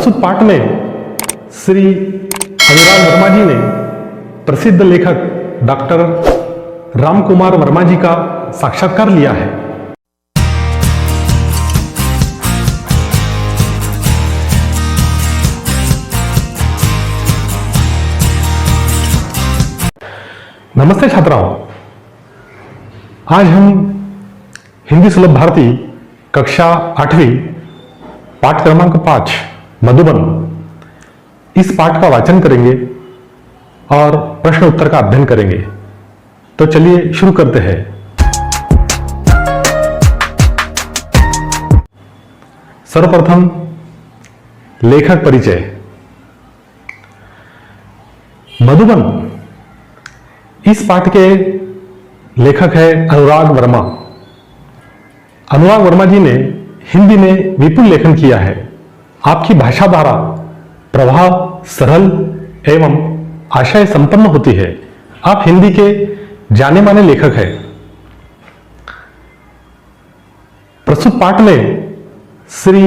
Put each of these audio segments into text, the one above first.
प्रस्तुत पाठ में श्री अनुराग वर्मा जी ने प्रसिद्ध लेखक डॉक्टर रामकुमार वर्मा जी का साक्षात्कार लिया है। नमस्ते छात्राओं, आज हम हिंदी सुलभ भारती कक्षा 8वीं पाठ क्रमांक 5 मधुबन इस पाठ का वाचन करेंगे और प्रश्न उत्तर का अध्ययन करेंगे। तो चलिए शुरू करते हैं। सर्वप्रथम लेखक परिचय। मधुबन इस पाठ के लेखक है अनुराग वर्मा। अनुराग वर्मा जी ने हिंदी में विपुल लेखन किया है। आपकी भाषा धारा प्रभाव सरल एवं आशय संपन्न होती है। आप हिंदी के जाने माने लेखक हैं। प्रस्तुत पाठ में श्री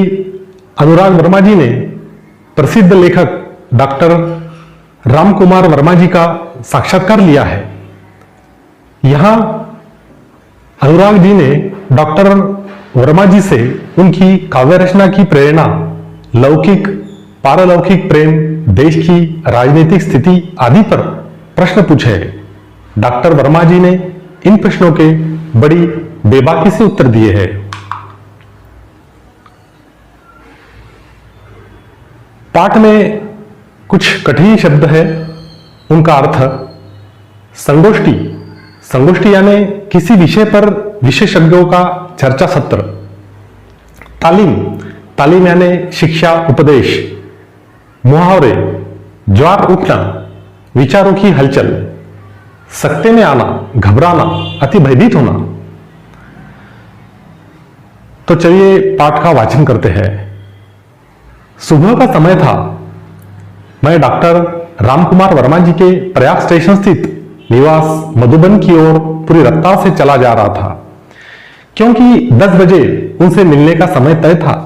अनुराग वर्मा जी ने प्रसिद्ध लेखक डॉक्टर रामकुमार वर्मा जी का साक्षात्कार लिया है। यहां अनुराग जी ने डॉक्टर वर्मा जी से उनकी काव्य रचना की प्रेरणा, लौकिक पारलौकिक प्रेम, देश की राजनीतिक स्थिति आदि पर प्रश्न पूछे हैं। डॉक्टर वर्मा जी ने इन प्रश्नों के बड़ी बेबाकी से उत्तर दिए हैं। पाठ में कुछ कठिन शब्द है, उनका अर्थ संगोष्ठी। संगोष्ठी यानी किसी विषय पर विशेषज्ञों का चर्चा सत्र। तालीम, तालीम यानी शिक्षा उपदेश। मुहावरे, ज्वार उठना, विचारों की हलचल, सकते में आना, घबराना, अति भयभीत होना। तो चलिए पाठ का वाचन करते हैं। सुबह का समय था। मैं डॉक्टर रामकुमार वर्मा जी के प्रयाग स्टेशन स्थित निवास मधुबन की ओर पूरी रफ्तार से चला जा रहा था, क्योंकि 10 बजे उनसे मिलने का समय तय था।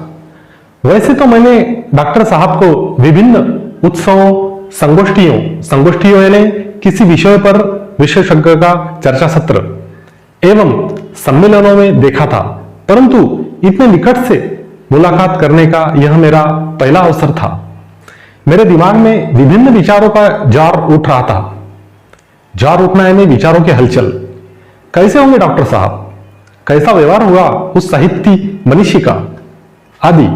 वैसे तो मैंने डॉक्टर साहब को विभिन्न उत्सवों, संगोष्ठियों यानी किसी विषय पर विशेषज्ञ का चर्चा सत्र एवं सम्मेलनों में देखा था, परंतु इतने निकट से मुलाकात करने का यह मेरा पहला अवसर था। मेरे दिमाग में विभिन्न विचारों का जार उठ रहा था। जार उठना यानी विचारों की हलचल। कैसे होंगे डॉक्टर साहब, कैसा व्यवहार होगा उस साहित्य मनीषी का, आदि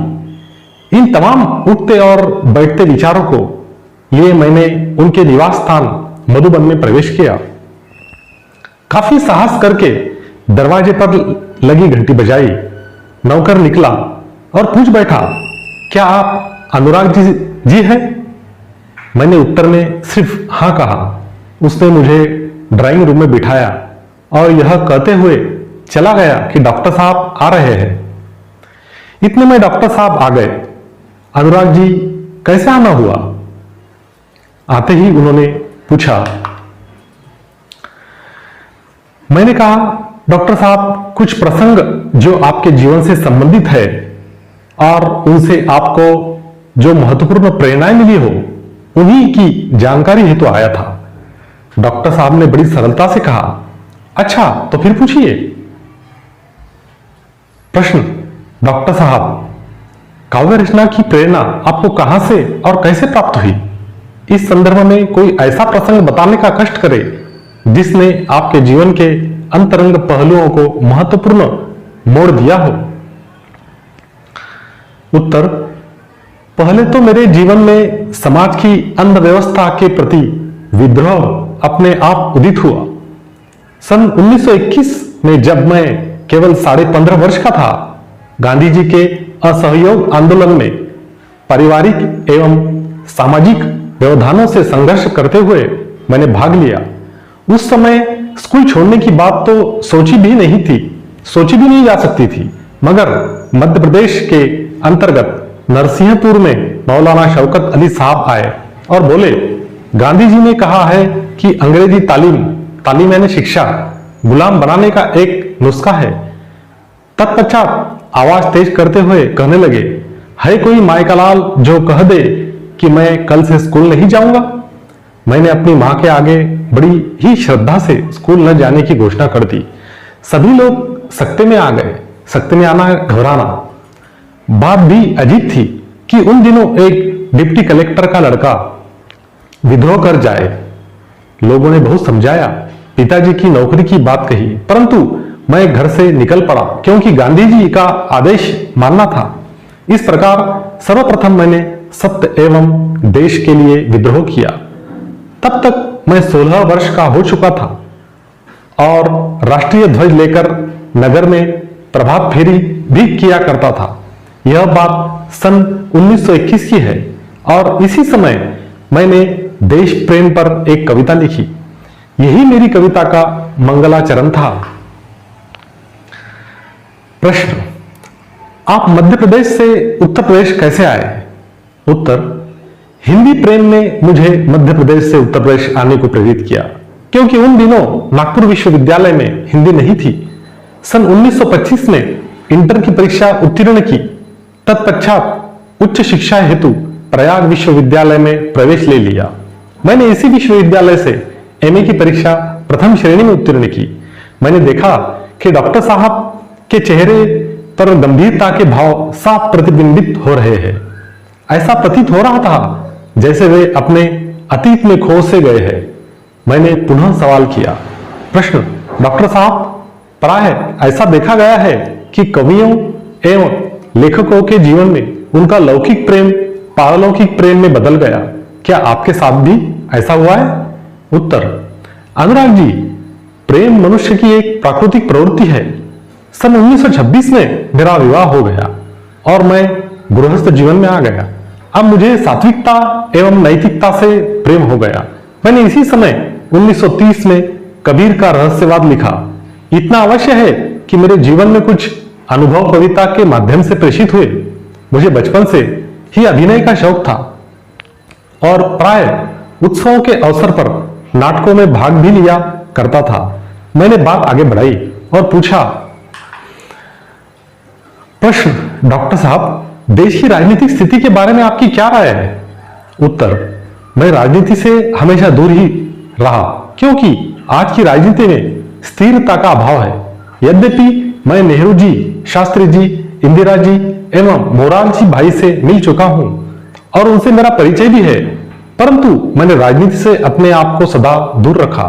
इन तमाम उठते और बैठते विचारों को लिए मैंने उनके निवास स्थान मधुबन में प्रवेश किया। काफी साहस करके दरवाजे पर लगी घंटी बजाई। नौकर निकला और पूछ बैठा, क्या आप अनुराग जी हैं? मैंने उत्तर में सिर्फ हाँ कहा। उसने मुझे ड्राइंग रूम में बिठाया और यह कहते हुए चला गया कि डॉक्टर साहब आ रहे हैं। इतने में डॉक्टर साहब आ गए। अनुराग जी, कैसे आना हुआ? आते ही उन्होंने पूछा। मैंने कहा, डॉक्टर साहब, कुछ प्रसंग जो आपके जीवन से संबंधित है और उनसे आपको जो महत्वपूर्ण प्रेरणाएं मिली हो, उन्हीं की जानकारी हेतु तो आया था। डॉक्टर साहब ने बड़ी सरलता से कहा, अच्छा तो फिर पूछिए। प्रश्न, डॉक्टर साहब, काव्य रचना की प्रेरणा आपको कहां से और कैसे प्राप्त हुई? इस संदर्भ में कोई ऐसा प्रसंग बताने का कष्ट करे जिसने आपके जीवन के अंतरंग पहलुओं को महत्वपूर्ण मोड़ दिया हो। उत्तर, पहले तो मेरे जीवन में समाज की अंधव्यवस्था के प्रति विद्रोह अपने आप उदित हुआ। सन 1921 में जब मैं केवल 15.5 वर्ष का था, गांधी जी के असहयोग आंदोलन में पारिवारिक एवं सामाजिक व्यवधानों से संघर्ष करते हुए मैंने भाग लिया। उस समय स्कूल छोड़ने की बात तो सोची भी नहीं जा सकती थी, मगर मध्य प्रदेश के अंतर्गत नरसिंहपुर में मौलाना शौकत अली साहब आए और बोले, गांधी जी ने कहा है कि अंग्रेजी तालीम यानी शिक्षा गुलाम बनाने का एक नुस्खा है। तत्पश्चात आवाज तेज करते हुए कहने लगे, है कोई माई का लाल जो कह दे कि मैं कल से स्कूल नहीं जाऊंगा? मैंने अपनी मां के आगे बड़ी ही श्रद्धा से स्कूल न जाने की घोषणा कर दी। सभी लोग सकते में आ गए। सकते में आना घबराना। बात भी अजीब थी कि उन दिनों एक डिप्टी कलेक्टर का लड़का विद्रोह कर जाए। लोगों ने बहुत समझाया, पिताजी की नौकरी की बात कही, परंतु मैं घर से निकल पड़ा क्योंकि गांधी जी का आदेश मानना था। इस प्रकार सर्वप्रथम मैंने सत्य एवं देश के लिए विद्रोह किया। तब तक मैं 16 वर्ष का हो चुका था और राष्ट्रीय ध्वज लेकर नगर में प्रभात फेरी भी किया करता था। यह बात सन 1921 की है और इसी समय मैंने देश प्रेम पर एक कविता लिखी। यही मेरी कविता का मंगलाचरण था। प्रश्न, आप मध्य प्रदेश से उत्तर प्रदेश कैसे आए? उत्तर, हिंदी प्रेम ने मुझे मध्य प्रदेश से उत्तर प्रदेश आने को प्रेरित किया क्योंकि उन दिनों नागपुर विश्वविद्यालय में हिंदी नहीं थी। सन 1925 में इंटर की परीक्षा उत्तीर्ण की। तत्पश्चात उच्च शिक्षा हेतु प्रयाग विश्वविद्यालय में प्रवेश ले लिया। मैंने इसी विश्वविद्यालय से एमए की परीक्षा प्रथम श्रेणी में उत्तीर्ण की। मैंने देखा कि डॉक्टर साहब के चेहरे पर गंभीरता के भाव साफ प्रतिबिंबित हो रहे हैं। ऐसा प्रतीत हो रहा था जैसे वे अपने अतीत में खो से गए हैं। मैंने पुनः सवाल किया, प्रश्न, डॉक्टर साहब, प्राय ऐसा देखा गया है कि कवियों एवं लेखकों के जीवन में उनका लौकिक प्रेम पारलौकिक प्रेम में बदल गया। क्या आपके साथ भी ऐसा हुआ है? उत्तर, अनुराग जी, प्रेम मनुष्य की एक प्राकृतिक प्रवृत्ति है। सन 1926 में मेरा विवाह हो गया और मैं गृहस्थ जीवन में आ गया। अब मुझे सात्विकता एवं नैतिकता से प्रेम हो गया। मैंने इसी समय 1930 में कबीर का रहस्यवाद लिखा। इतना अवश्य है कि मेरे जीवन में कुछ अनुभव कविता के माध्यम से प्रेषित हुए। मुझे बचपन से ही अभिनय का शौक था और प्राय उत्सवों के अवसर पर नाटकों में भाग भी लिया करता था। मैंने बात आगे बढ़ाई और पूछा, प्रश्न, डॉक्टर साहब, देश की राजनीतिक स्थिति के बारे में आपकी क्या राय है? उत्तर, मैं राजनीति से हमेशा दूर ही रहा क्योंकि आज की राजनीति में स्थिरता का अभाव है। यद्यपि मैं नेहरू जी, शास्त्री जी, इंदिरा जी एवं मोरारजी भाई से मिल चुका हूं और उनसे मेरा परिचय भी है, परंतु मैंने राजनीति से अपने आप को सदा दूर रखा।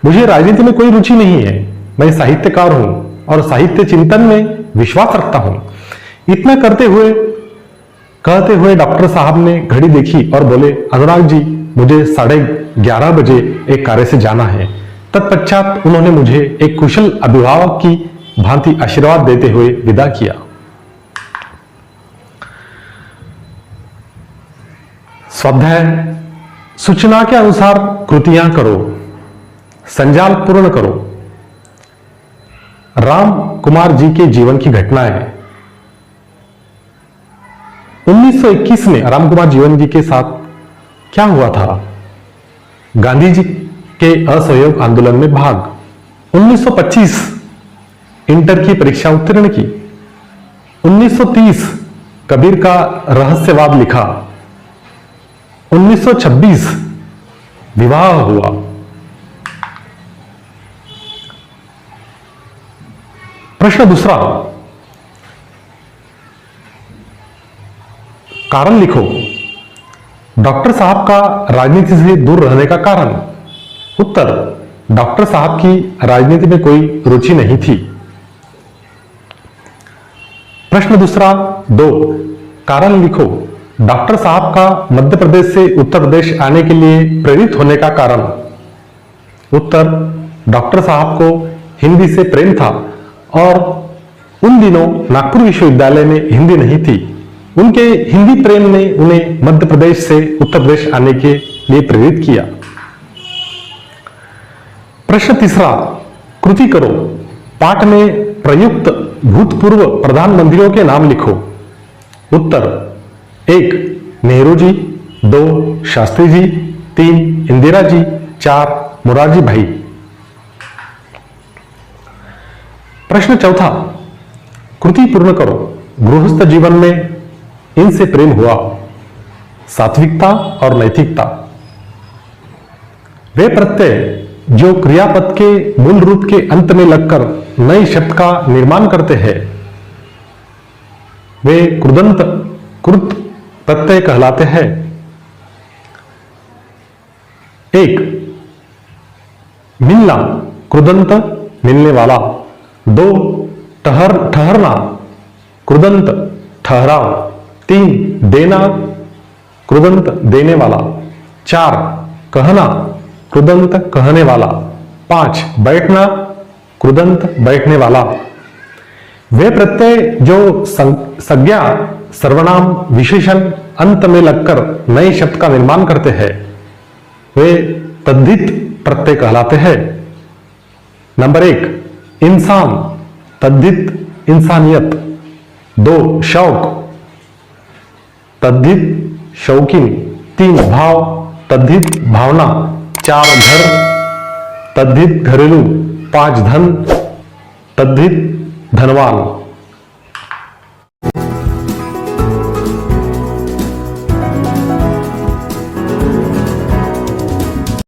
मुझे राजनीति में कोई रुचि नहीं है। मैं साहित्यकार हूं और साहित्य चिंतन में विश्वास रखता हूं। इतना कहते हुए डॉक्टर साहब ने घड़ी देखी और बोले, अनुराग जी, मुझे 11:30 बजे एक कार्य से जाना है। तत्पश्चात उन्होंने मुझे एक कुशल अभिभावक की भांति आशीर्वाद देते हुए विदा किया। स्वाध्याय, सूचना के अनुसार कृतियां करो, संजाल पूर्ण करो। राम कुमार जी के जीवन की घटनाएं। 1921 में राम कुमार जीवन जी के साथ क्या हुआ था? गांधी जी के असहयोग आंदोलन में भाग। 1925 इंटर की परीक्षा उत्तीर्ण की। 1930 कबीर का रहस्यवाद लिखा। 1926 विवाह हुआ। प्रश्न दूसरा, कारण लिखो। डॉक्टर साहब का राजनीति से दूर रहने का कारण। उत्तर, डॉक्टर साहब की राजनीति में कोई रुचि नहीं थी। प्रश्न दूसरा 2, कारण लिखो। डॉक्टर साहब का मध्य प्रदेश से उत्तर प्रदेश आने के लिए प्रेरित होने का कारण। उत्तर, डॉक्टर साहब को हिंदी से प्रेम था और उन दिनों नागपुर विश्वविद्यालय में हिंदी नहीं थी। उनके हिंदी प्रेम ने उन्हें मध्य प्रदेश से उत्तर प्रदेश आने के लिए प्रेरित किया। प्रश्न तीसरा, कृति करो। पाठ में प्रयुक्त भूतपूर्व प्रधानमंत्रियों के नाम लिखो। उत्तर, 1 नेहरू जी, 2 शास्त्री जी, 3 इंदिरा जी, 4 मोरारजी भाई। प्रश्न चौथा, कृति पूर्ण करो। गृहस्थ जीवन में इनसे प्रेम हुआ। सात्विकता और नैतिकता, वे प्रत्यय जो क्रियापद के मूल रूप के अंत में लगकर नए शब्द का निर्माण करते हैं, वे कृदंत कृत प्रत्यय कहलाते हैं। एक, मिलना, कृदंत मिलने वाला। दो, ठहरना, कृदंत ठहराव। तीन, देना, कृदंत देने वाला। चार, कहना, कृदंत कहने वाला। पांच, बैठना, कृदंत बैठने वाला। वे प्रत्यय जो संज्ञा, सर्वनाम, विशेषण अंत में लगकर नए शब्द का निर्माण करते हैं, वे तद्धित प्रत्यय कहलाते हैं। नंबर एक, इंसान, तद्धित इंसानियत। दो, शौक, तद्धित शौकीन। तीन, भाव, तद्धित भावना। चार, घर, तद्धित घरेलू। पांच, धन, तद्धित धनवान।